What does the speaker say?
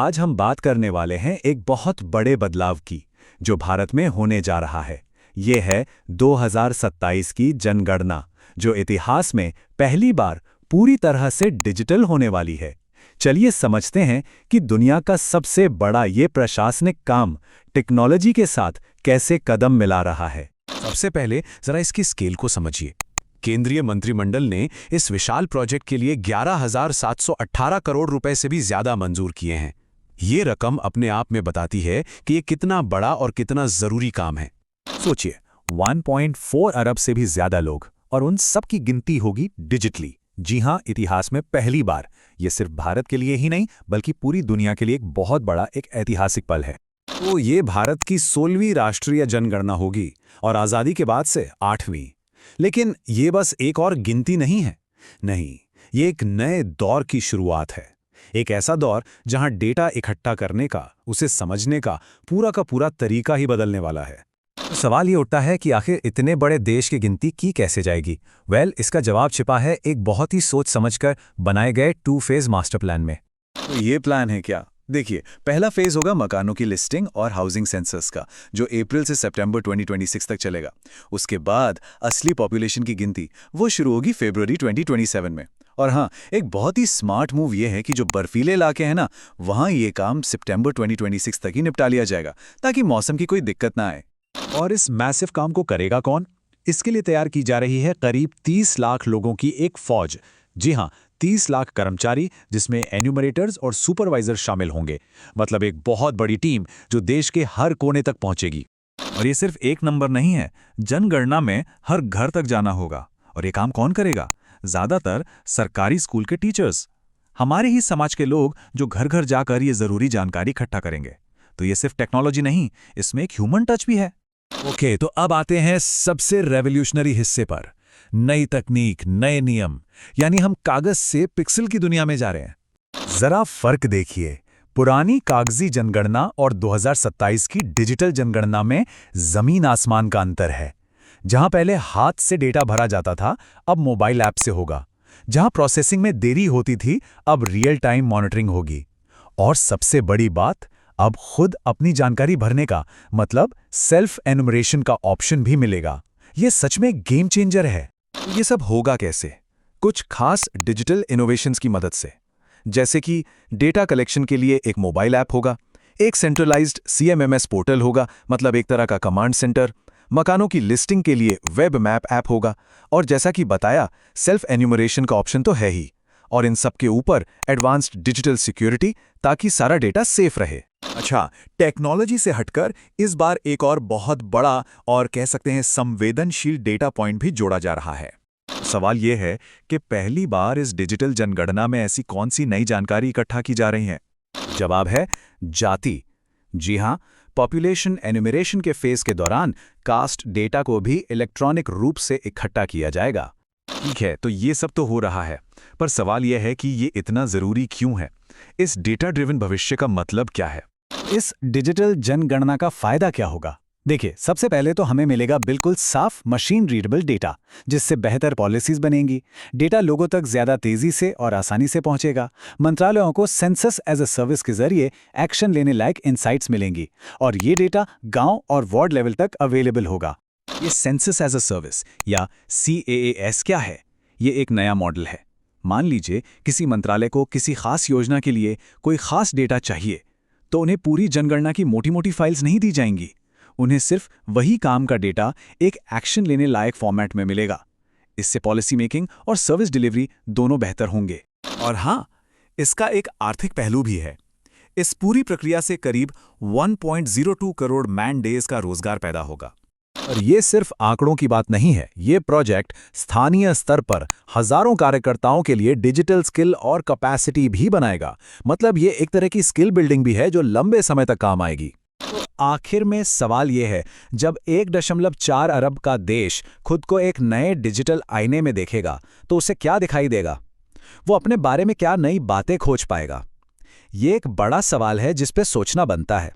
आज हम बात करने वाले हैं एक बहुत बड़े बदलाव की, जो भारत में होने जा रहा है। ये है 2027 की जनगणना, जो इतिहास में पहली बार पूरी तरह से डिजिटल होने वाली है। चलिए समझते हैं कि दुनिया का सबसे बड़ा ये प्रशासनिक काम टेक्नोलॉजी के साथ कैसे कदम मिला रहा है। सबसे पहले जरा इसकी स्केल को समझिए। केंद्रीय मंत्रिमंडल ने इस विशाल प्रोजेक्ट के लिए 11,718 करोड़ रुपए से भी ज्यादा मंजूर किए हैं। ये रकम अपने आप में बताती है कि ये कितना बड़ा और कितना जरूरी काम है। सोचिए, 1.4 अरब से भी ज्यादा लोग, और उन सब की गिनती होगी डिजिटली। जी हां, इतिहास में पहली बार। ये सिर्फ भारत के लिए ही नहीं, बल्कि पूरी दुनिया के लिए एक बहुत बड़ा, एक ऐतिहासिक पल है। तो ये भारत की 16वीं राष्ट्रीय जनगणना होगी और आज़ादी के बाद से 8वीं। लेकिन ये बस एक और गिनती नहीं है। नहीं, ये एक नए दौर की शुरुआत है। एक ऐसा दौर जहां डेटा इकट्ठा करने का, उसे समझने का पूरा तरीका ही बदलने वाला है। तो सवाल ये उठता है कि आखिर इतने बड़े देश की गिनती की कैसे जाएगी। इसका जवाब छिपा है एक बहुत ही सोच समझकर बनाए गए 2 फेज मास्टर प्लान में। तो ये प्लान है क्या? देखिए, पहला फेज होगा मकानों की लिस्टिंग और हाउसिंग सेंसस का, जो अप्रैल से सितंबर 2026 तक चलेगा। उसके बाद असली पॉपुलेशन की गिनती वो शुरू होगी फरवरी 2027 में। और हाँ, एक बहुत ही स्मार्ट मूव ये है कि जो बर्फीले इलाके हैं ना, वहाँ ये काम सितंबर 2026 तक ही निपटा लिया जाएगा, ताकि मौसम की कोई दिक्कत ना आए। और इस मैसिव काम को करेगा कौन? इसके लिए तैयार की जा रही है करीब 30 लाख लोगों की एक फौज। जी हाँ, 30 लाख कर्मचारी, जिसमें एन्यूमरेटर्स और सुपरवाइजर शामिल होंगे। मतलब एक बहुत बड़ी टीम जो देश के हर कोने तक पहुंचेगी। और ये सिर्फ एक नंबर नहीं है, जनगणना में हर घर तक जाना होगा। और ये काम कौन करेगा? ज्यादातर सरकारी स्कूल के टीचर्स, हमारे ही समाज के लोग, जो घर घर जाकर ये जरूरी जानकारी इकट्ठा करेंगे। तो ये सिर्फ टेक्नोलॉजी नहीं, इसमें एक ह्यूमन टच भी है। ओके, तो अब आते हैं सबसे रेवोल्यूशनरी हिस्से पर। नई तकनीक, नए नियम, यानी हम कागज से पिक्सल की दुनिया में जा रहे हैं। जरा फर्क देखिए, पुरानी कागजी जनगणना और 2027 की डिजिटल जनगणना में जमीन आसमान का अंतर है। जहां पहले हाथ से डेटा भरा जाता था, अब मोबाइल ऐप से होगा। जहां प्रोसेसिंग में देरी होती थी, अब रियल टाइम मॉनिटरिंग होगी। और सबसे बड़ी बात, अब खुद अपनी जानकारी भरने का, मतलब सेल्फ एनुमरेशन का ऑप्शन भी मिलेगा। ये सच में गेम चेंजर है। ये सब होगा कैसे? कुछ खास डिजिटल इनोवेशंस की मदद से। जैसे कि डेटा कलेक्शन के लिए एक मोबाइल ऐप होगा, एक सेंट्रलाइज्ड CMMS पोर्टल होगा, मतलब एक तरह का कमांड सेंटर। मकानों की लिस्टिंग के लिए वेब मैप ऐप होगा, और जैसा कि बताया, सेल्फ एन्यूमरेशन का ऑप्शन तो है ही। और इन सब के ऊपर एडवांस्ड डिजिटल सिक्योरिटी, ताकि सारा डेटा सेफ रहे। अच्छा, टेक्नोलॉजी से हटकर इस बार एक और बहुत बड़ा और कह सकते हैं संवेदनशील डेटा पॉइंट भी जोड़ा जा रहा है। सवाल यह है कि पहली बार इस डिजिटल जनगणना में ऐसी कौन सी नई जानकारी इकट्ठा की जा रही है? जवाब है जाति। जी हां, पॉपुलेशन एन्यूमरेशन के फेज के दौरान कास्ट डेटा को भी इलेक्ट्रॉनिक रूप से इकट्ठा किया जाएगा। ठीक है, तो ये सब तो हो रहा है, पर सवाल यह है कि ये इतना जरूरी क्यों है? इस डेटा ड्रिवन भविष्य का मतलब क्या है? इस डिजिटल जनगणना का फायदा क्या होगा? देखिए, सबसे पहले तो हमें मिलेगा बिल्कुल साफ मशीन रीडेबल डेटा, जिससे बेहतर पॉलिसीज बनेंगी। डेटा लोगों तक ज्यादा तेजी से और आसानी से पहुंचेगा। मंत्रालयों को सेंसस एज अ सर्विस के जरिए एक्शन लेने लायक इंसाइट्स मिलेंगी, और ये डेटा गांव और वार्ड लेवल तक अवेलेबल होगा। ये सेंसस एज अ सर्विस या CAAS क्या है? ये एक नया मॉडल है। मान लीजिए किसी मंत्रालय को किसी खास योजना के लिए कोई खास डेटा चाहिए, तो उन्हें पूरी जनगणना की मोटी मोटी फाइल्स नहीं दी जाएंगी। उन्हें सिर्फ वही काम का डेटा एक एक्शन लेने लायक फॉर्मेट में मिलेगा। इससे पॉलिसी मेकिंग और सर्विस डिलीवरी दोनों बेहतर होंगे। और हाँ, इसका एक आर्थिक पहलू भी है। इस पूरी प्रक्रिया से करीब 1.02 करोड़ मैन डेज का रोजगार पैदा होगा। और ये सिर्फ आंकड़ों की बात नहीं है। ये प्रोजेक्ट स्थानीय स्तर पर हजारों कार्यकर्ताओं के लिए डिजिटल स्किल और कैपेसिटी भी बनाएगा। मतलब ये एक तरह की स्किल बिल्डिंग भी है जो लंबे समय तक काम आएगी। तो आखिर में सवाल ये है, जब 1.4 अरब का देश खुद को एक नए डिजिटल आईने में देखेगा, तो उसे क्या दिखाई देगा? वो अपने बारे में क्या नई बातें खोज पाएगा? ये एक बड़ा सवाल है जिस पे सोचना बनता है।